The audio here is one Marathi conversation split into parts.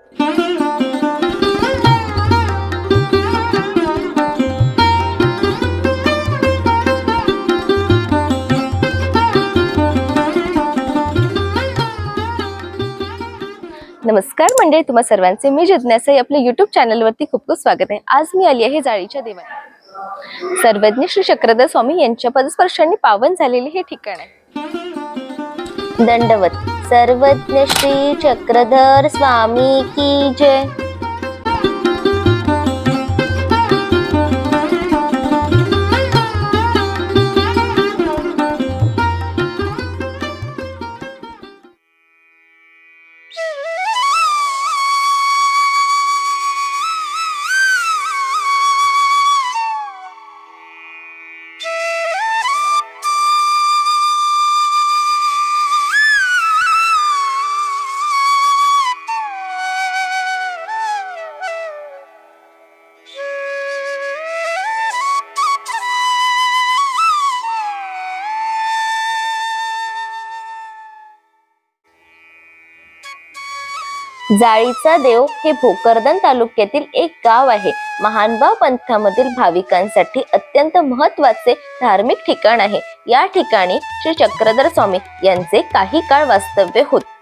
नमस्कार मंडळी, तुम्हा सर्वांचे मी जिज्ञासा या आपल्या YouTube चॅनलवरती खूप खूप स्वागत आहे। आज मी आली आहे जाळीच्या देवाला। सर्वज्ञ श्री चक्रधर स्वामी यांच्या पदस्पर्शांनी पावन झालेले हे ठिकाण आहे। दंडवत। सर्वज्ञ श्री चक्रधर स्वामी की जय। जाळीचा देव हे भोकरदन तालुक्यातील एक गाव आहे। महानुभाव पंथामधील भाविकांसाठी अत्यंत महत्त्वाचे धार्मिक ठिकाण आहे। या ठिकाणी श्री चक्रधर स्वामी यांचे काही काळ वास्तव्य होते।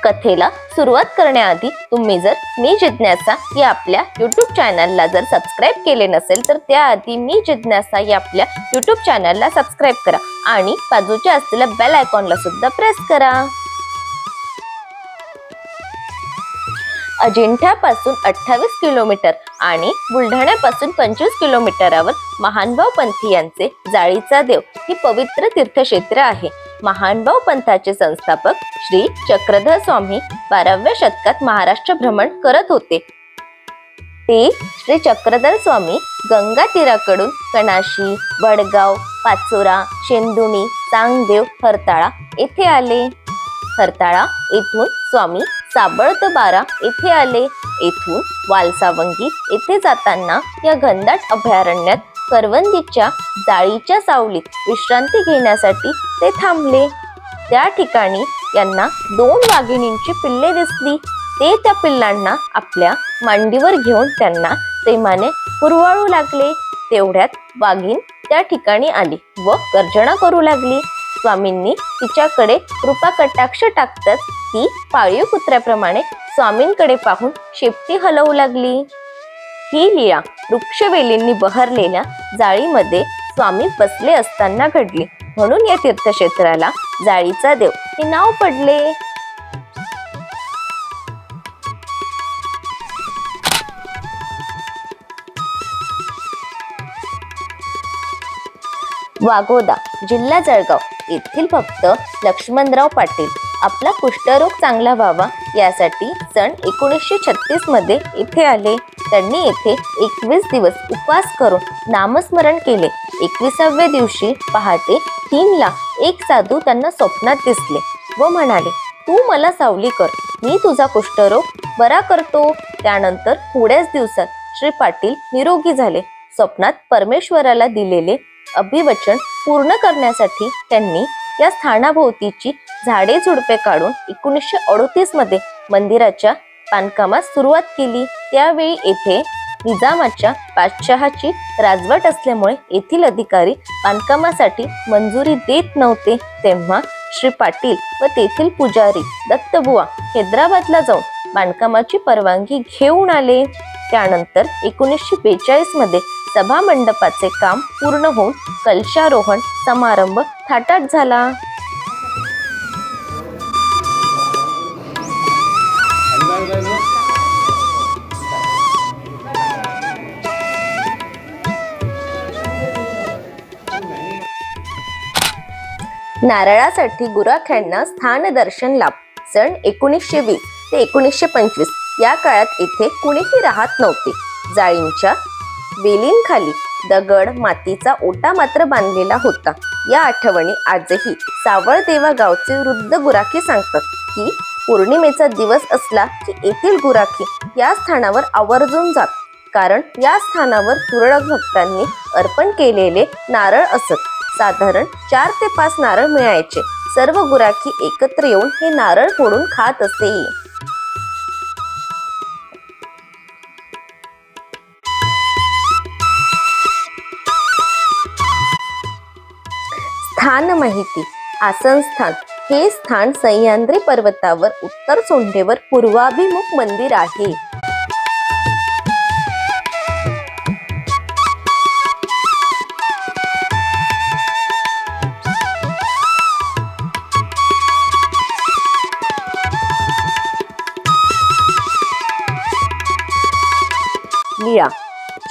कथेला सुरुवात करण्याआधी तुम्ही जर मी जिज्ञासा या आपल्या YouTube चॅनलला जर सबस्क्राइब केले नसेल तर त्याआधी मी जिज्ञासा या आपल्या YouTube चॅनलला सबस्क्राइब करा आणि बाजूच्या असलेल्या बेल आयकॉनला सुद्धा प्रेस करा। अजिंठ्यापासून 28 किलोमीटर आणि बुलढाण्यापासून 25 किलोमीटरवर महानुभाव पंथीयांचे जाळीचा देव ही पवित्र तीर्थक्षेत्र आहे। महानुभाव पंथाचे संस्थापक श्री चक्रधर स्वामी 12व्या शतकात महाराष्ट्र भ्रमण करत होते। ते श्री चक्रधर स्वामी गंगा तीराकडून कणाशी, वडगाव, पाचोरा, शेंदुणी, चांगदेव, हरताळा येथे आले। हरताळा येथून स्वामी साबळतबारा येथे आले। येथून वालसावंगी येथे जाताना या घनदाट अभयारण्यात करवंदीच्या जाळीच्या सावलीत विश्रांती घेण्यासाठी ते थांबले। त्या ठिकाणी यांना 2 वाघिणींची पिल्ले दिसली। ते त्या पिल्लांना आपल्या मांडीवर घेऊन त्यांना प्रेमाने कुरवाळू लागले। तेवढ्यात वाघीण त्या ठिकाणी आली व गर्जना करू लागली। स्वामींनी तिच्याकडे कृपा कटाक्ष टाकताच ती पाळीव कुत्र्याप्रमाणे स्वामींकडे पाहून शेपटी हलवू लागली। ही लीला वृक्षवेलींनी बहरलेल्या जाळीमध्ये स्वामी बसले असताना घडली, म्हणून या तीर्थक्षेत्राला जाळीचा देव हे नाव पडले। वाघोदा, जिल्हा जळगाव येथील भक्त लक्ष्मणराव पाटील आपला कुष्ठरोग चांगला व्हावा यासाठी सन 1936 मध्ये येथे आले। त्यांनी येथे 21 दिवस उपवास करून नामस्मरण केले। 21व्या दिवशी पहाटे 3ला एक साधू त्यांना स्वप्नात दिसले व म्हणाले, तू मला सावली कर, मी तुझा कुष्ठरोग बरा करतो। त्यानंतर थोड्याच दिवसात श्री पाटील निरोगी झाले। स्वप्नात परमेश्वराला दिलेले अभिवचन पूर्ण करण्यासाठी त्यांनी या स्थानाभोवतीची झाडे झुडपे काढून 1938 मध्ये मंदिराच्या बांधकामास सुरुवात केली। त्यावेळी येथे निजामाच्या बादशहाची राजवट असल्यामुळे येथील अधिकारी बांधकामासाठी मंजुरी देत नव्हते। तेव्हा श्री पाटील व तेथील पुजारी दत्तबुवा हैदराबादला जाऊन बांधकामाची परवानगी घेऊन आले। त्यानंतर 1942 मध्ये सभा मंडपाचे काम पूर्ण होऊन कलशारोहण समारंभ थाटात झाला। नारळासाठी गुराख्यांना स्थान दर्शन लाभ। सन 1920 ते 1925 या काळात येथे कुणीही राहत नव्हते। जाळींच्या वेलींखाली दगड मातीचा ओटा मात्र बांधलेला होता। या आठवणी आजही सावळदेवा गावचे वृद्ध गुराखी सांगतात की पौर्णिमेचा दिवस असला की येथील गुराखी या स्थानावर आवर्जून जात, कारण या स्थानावर तुरळक भक्तांनी अर्पण केलेले नारळ असत। साधारण 4 ते 5 नारळ मिळायचे। सर्व गुराखी एकत्र येऊन हे नारळ फोडून खात असे. स्थान माहिती. आसनस्थान हे स्थान सह्याद्री पर्वतावर उत्तर सोंडेवर पूर्वाभिमुख मंदिर आहे. लीळा.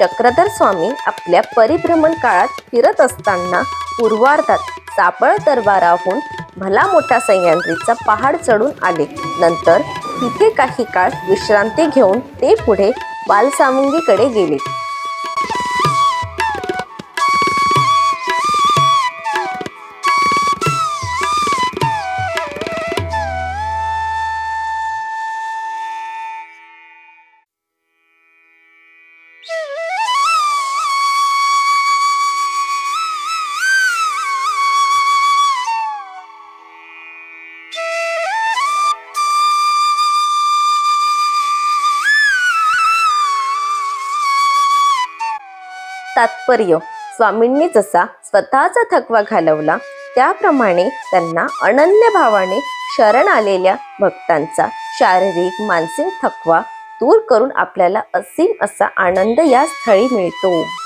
चक्रधर स्वामी आपल्या परिभ्रमण काळात फिरत असताना पूर्वार्धात सापळ तरवाराहून भला मोठा सह्याद्रीचा पहाड चढून आले. नंतर तिथे काही काळ विश्रांती घेऊन ते पुढे बालसामुंगीकडे गेले. तात्पर्य. स्वामींनी जसा स्वतःचा थकवा घालवला त्याप्रमाणे त्यांना अनन्य भावाने शरण आलेल्या भक्तांचा शारीरिक मानसिक थकवा दूर करून आपल्याला असीम असा आनंद या स्थळी मिळतो.